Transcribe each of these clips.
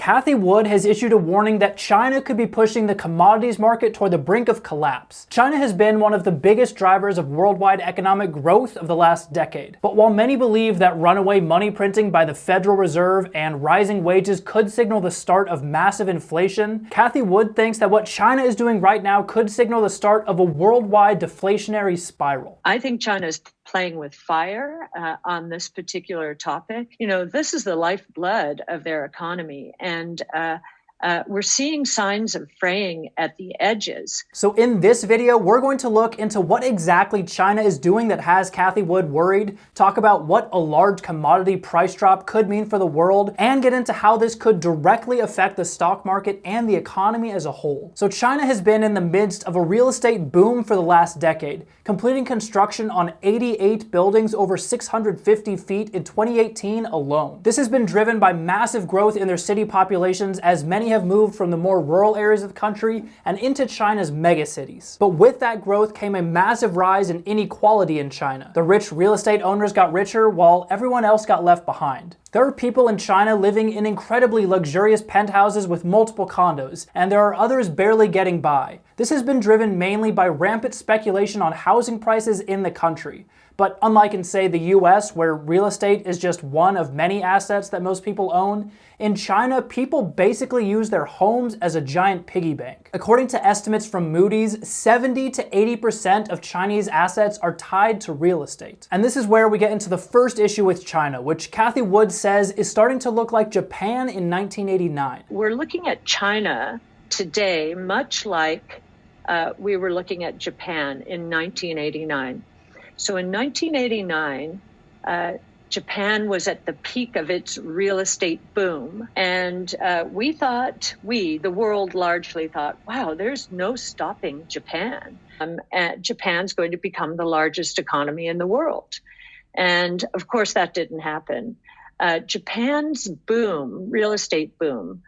Cathie Wood has issued a warning that China could be pushing the commodities market toward the brink of collapse. China has been one of the biggest drivers of worldwide economic growth of the last decade. But while many believe that runaway money printing by the Federal Reserve and rising wages could signal the start of massive inflation, Cathie Wood thinks that what China is doing right now could signal the start of a worldwide deflationary spiral. I think China is playing with fire on this particular topic. You know, this is the lifeblood of their economy, and we're seeing signs of fraying at the edges. So in this video, we're going to look into what exactly China is doing that has Cathie Wood worried, talk about what a large commodity price drop could mean for the world, and get into how this could directly affect the stock market and the economy as a whole. So China has been in the midst of a real estate boom for the last decade, completing construction on 88 buildings over 650 feet in 2018 alone. This has been driven by massive growth in their city populations, as many have moved from the more rural areas of the country and into China's megacities. But with that growth came a massive rise in inequality in China. The rich real estate owners got richer while everyone else got left behind. There are people in China living in incredibly luxurious penthouses with multiple condos, and there are others barely getting by. This has been driven mainly by rampant speculation on housing prices in the country. But unlike in, say, the US, where real estate is just one of many assets that most people own, in China, people basically use their homes as a giant piggy bank. According to estimates from Moody's, 70 to 80% of Chinese assets are tied to real estate. And this is where we get into the first issue with China, which Cathie Wood says is starting to look like Japan in 1989. We're looking at China today much like we were looking at Japan in 1989. So in 1989, Japan was at the peak of its real estate boom. And the world largely thought, wow, there's no stopping Japan. Japan's going to become the largest economy in the world. And of course, that didn't happen. Japan's boom, real estate boom,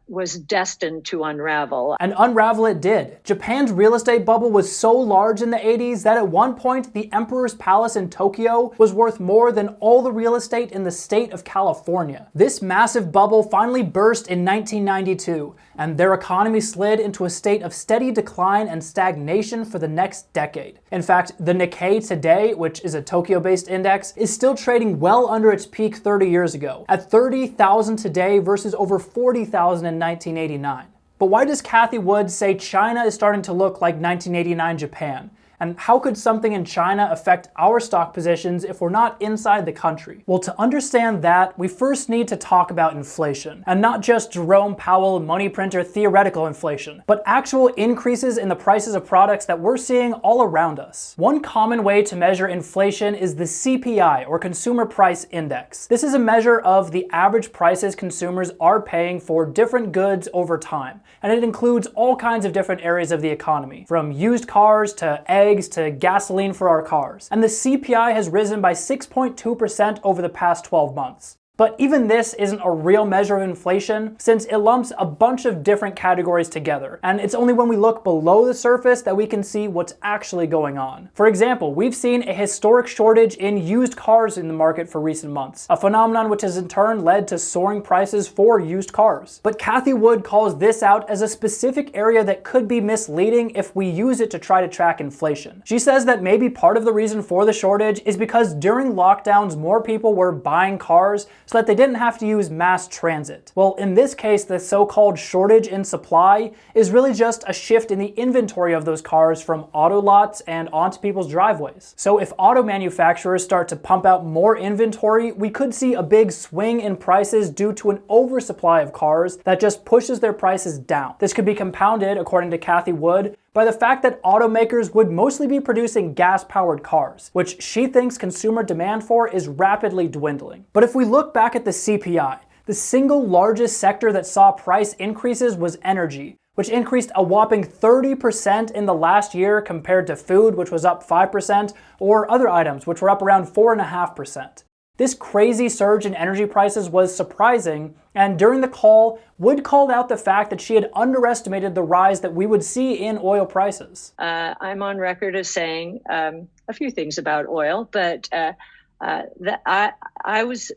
was destined to unravel. And unravel it did. Japan's real estate bubble was so large in the 80s that at one point the Emperor's Palace in Tokyo was worth more than all the real estate in the state of California. This massive bubble finally burst in 1992, and their economy slid into a state of steady decline and stagnation for the next decade. In fact, the Nikkei today, which is a Tokyo-based index, is still trading well under its peak 30 years ago, at 30,000 today versus over 40,000 in 1989. But why does Cathie Wood say China is starting to look like 1989 Japan? And how could something in China affect our stock positions if we're not inside the country? Well, to understand that, we first need to talk about inflation. And not just Jerome Powell money printer theoretical inflation, but actual increases in the prices of products that we're seeing all around us. One common way to measure inflation is the CPI, or Consumer Price Index. This is a measure of the average prices consumers are paying for different goods over time. And it includes all kinds of different areas of the economy, from used cars to eggs to gasoline for our cars. And the CPI has risen by 6.2% over the past 12 months. But even this isn't a real measure of inflation, since it lumps a bunch of different categories together, and it's only when we look below the surface that we can see what's actually going on. For example, we've seen a historic shortage in used cars in the market for recent months, a phenomenon which has in turn led to soaring prices for used cars. But Cathie Wood calls this out as a specific area that could be misleading if we use it to try to track inflation. She says that maybe part of the reason for the shortage is because during lockdowns more people were buying cars so that they didn't have to use mass transit. Well, in this case, the so-called shortage in supply is really just a shift in the inventory of those cars from auto lots and onto people's driveways. So if auto manufacturers start to pump out more inventory, we could see a big swing in prices due to an oversupply of cars that just pushes their prices down. This could be compounded, according to Cathie Wood, by the fact that automakers would mostly be producing gas-powered cars, which she thinks consumer demand for is rapidly dwindling. But if we look back at the CPI, the single largest sector that saw price increases was energy, which increased a whopping 30% in the last year compared to food, which was up 5%, or other items, which were up around 4.5%. This crazy surge in energy prices was surprising, and during the call, Wood called out the fact that she had underestimated the rise that we would see in oil prices. I'm on record as saying a few things about oil, but that I was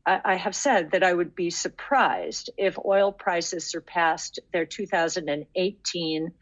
I have said that I would be surprised if oil prices surpassed their 2018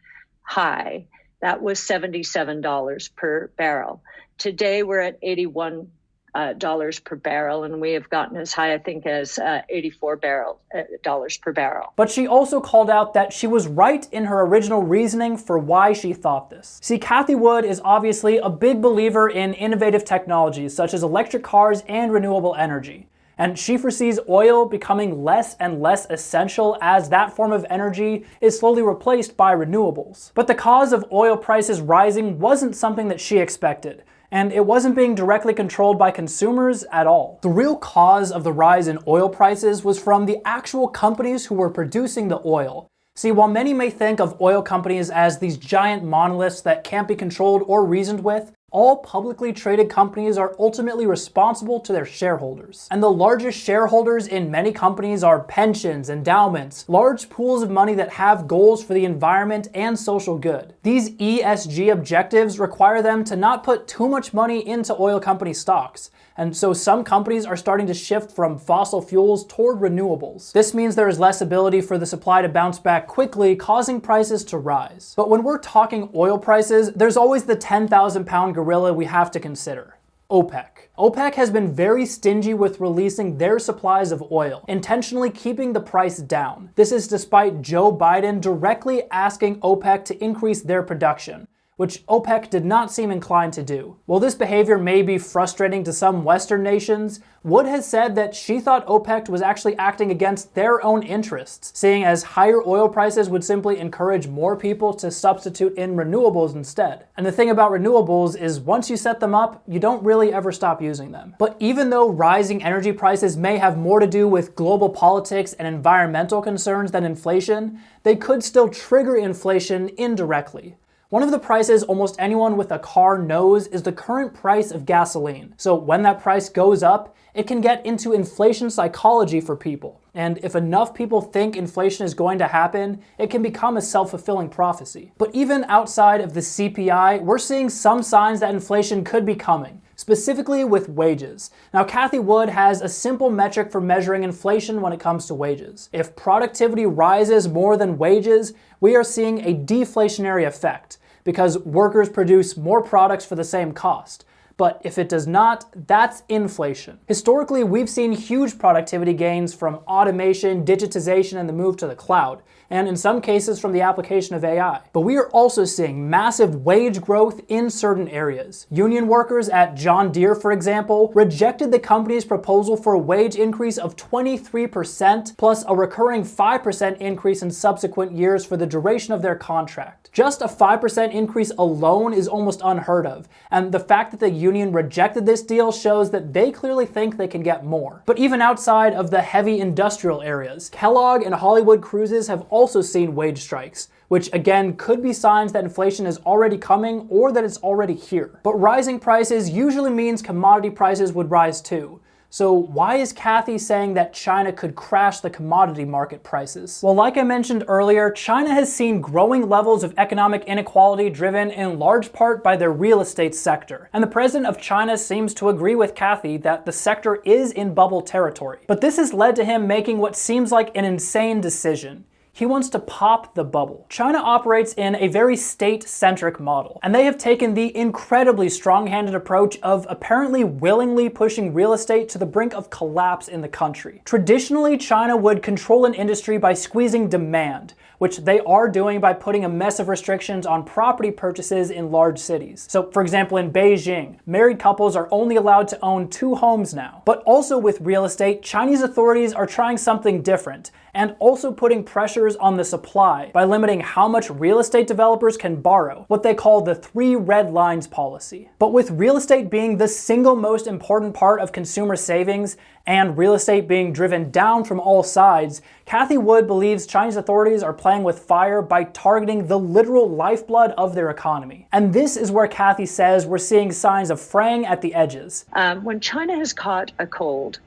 high. That was $77 per barrel. Today, we're at $81 per barrel, and we have gotten as high, I think, as $84 per barrel. But she also called out that she was right in her original reasoning for why she thought this. See, Cathie Wood is obviously a big believer in innovative technologies such as electric cars and renewable energy. And she foresees oil becoming less and less essential as that form of energy is slowly replaced by renewables. But the cause of oil prices rising wasn't something that she expected, and it wasn't being directly controlled by consumers at all. The real cause of the rise in oil prices was from the actual companies who were producing the oil. See, while many may think of oil companies as these giant monoliths that can't be controlled or reasoned with, all publicly traded companies are ultimately responsible to their shareholders. And the largest shareholders in many companies are pensions, endowments, large pools of money that have goals for the environment and social good. These ESG objectives require them to not put too much money into oil company stocks. And so some companies are starting to shift from fossil fuels toward renewables. This means there is less ability for the supply to bounce back quickly, causing prices to rise. But when we're talking oil prices, there's always the 10,000-pound gorilla we have to consider: OPEC. OPEC has been very stingy with releasing their supplies of oil, intentionally keeping the price down. This is despite Joe Biden directly asking OPEC to increase their production, which OPEC did not seem inclined to do. While this behavior may be frustrating to some Western nations, Wood has said that she thought OPEC was actually acting against their own interests, seeing as higher oil prices would simply encourage more people to substitute in renewables instead. And the thing about renewables is once you set them up, you don't really ever stop using them. But even though rising energy prices may have more to do with global politics and environmental concerns than inflation, they could still trigger inflation indirectly. One of the prices almost anyone with a car knows is the current price of gasoline. So when that price goes up, it can get into inflation psychology for people. And if enough people think inflation is going to happen, it can become a self-fulfilling prophecy. But even outside of the CPI, we're seeing some signs that inflation could be coming, specifically with wages. Now, Cathie Wood has a simple metric for measuring inflation when it comes to wages. If productivity rises more than wages, we are seeing a deflationary effect, because workers produce more products for the same cost. But if it does not, that's inflation. Historically, we've seen huge productivity gains from automation, digitization, and the move to the cloud, and in some cases from the application of AI. But we are also seeing massive wage growth in certain areas. Union workers at John Deere, for example, rejected the company's proposal for a wage increase of 23%, plus a recurring 5% increase in subsequent years for the duration of their contract. Just a 5% increase alone is almost unheard of, and the fact that the union rejected this deal shows that they clearly think they can get more. But even outside of the heavy industrial areas, Kellogg and Hollywood Cruises have also seen wage strikes, which again could be signs that inflation is already coming or that it's already here. But rising prices usually means commodity prices would rise too. So why is Cathie saying that China could crash the commodity market prices? Well, like I mentioned earlier, China has seen growing levels of economic inequality driven in large part by their real estate sector. And the president of China seems to agree with Cathie that the sector is in bubble territory. But this has led to him making what seems like an insane decision. He wants to pop the bubble. China operates in a very state-centric model, and they have taken the incredibly strong-handed approach of apparently willingly pushing real estate to the brink of collapse in the country. Traditionally, China would control an industry by squeezing demand, which they are doing by putting a mess of restrictions on property purchases in large cities. So, for example, in Beijing, married couples are only allowed to own 2 homes now. But also with real estate, Chinese authorities are trying something different, and also putting pressures on the supply by limiting how much real estate developers can borrow, what they call the 3 red lines policy. But with real estate being the single most important part of consumer savings, and real estate being driven down from all sides, Cathie Wood believes Chinese authorities are playing with fire by targeting the literal lifeblood of their economy. And this is where Cathie says we're seeing signs of fraying at the edges. When China has caught a cold,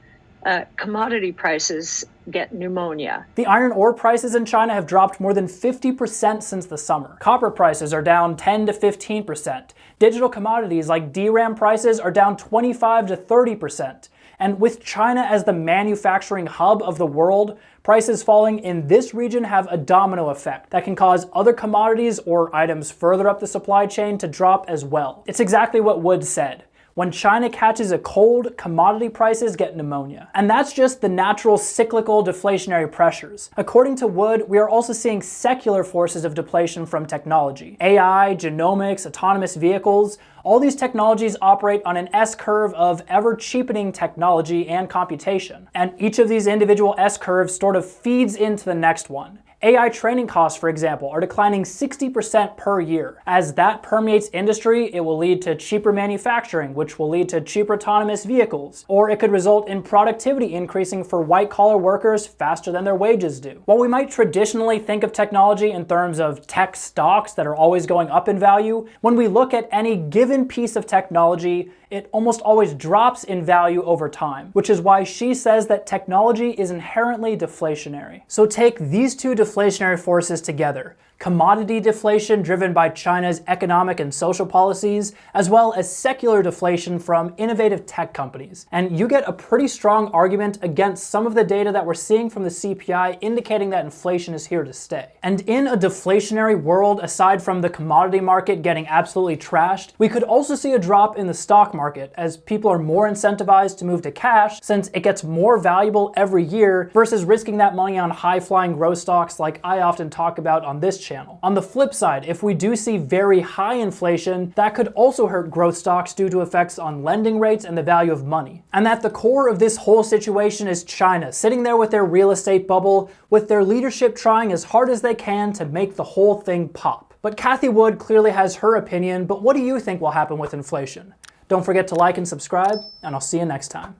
commodity prices get pneumonia. The iron ore prices in China have dropped more than 50% since the summer. Copper prices are down 10 to 15%. Digital commodities like DRAM prices are down 25 to 30%. And with China as the manufacturing hub of the world, prices falling in this region have a domino effect that can cause other commodities or items further up the supply chain to drop as well. It's exactly what Wood said. When China catches a cold, commodity prices get pneumonia. And that's just the natural cyclical deflationary pressures. According to Wood, we are also seeing secular forces of depletion from technology. AI, genomics, autonomous vehicles, all these technologies operate on an S-curve of ever-cheapening technology and computation. And each of these individual S-curves sort of feeds into the next one. AI training costs, for example, are declining 60% per year. As that permeates industry, it will lead to cheaper manufacturing, which will lead to cheaper autonomous vehicles. Or it could result in productivity increasing for white-collar workers faster than their wages do. While we might traditionally think of technology in terms of tech stocks that are always going up in value, when we look at any given piece of technology, it almost always drops in value over time, which is why she says that technology is inherently deflationary. So take these two deflationary forces together. Commodity deflation driven by China's economic and social policies, as well as secular deflation from innovative tech companies. And you get a pretty strong argument against some of the data that we're seeing from the CPI indicating that inflation is here to stay. And in a deflationary world, aside from the commodity market getting absolutely trashed, we could also see a drop in the stock market as people are more incentivized to move to cash since it gets more valuable every year versus risking that money on high-flying growth stocks like I often talk about on this channel. On the flip side, if we do see very high inflation, that could also hurt growth stocks due to effects on lending rates and the value of money. And at the core of this whole situation is China, sitting there with their real estate bubble, with their leadership trying as hard as they can to make the whole thing pop. But Cathie Wood clearly has her opinion, but what do you think will happen with inflation? Don't forget to like and subscribe, and I'll see you next time.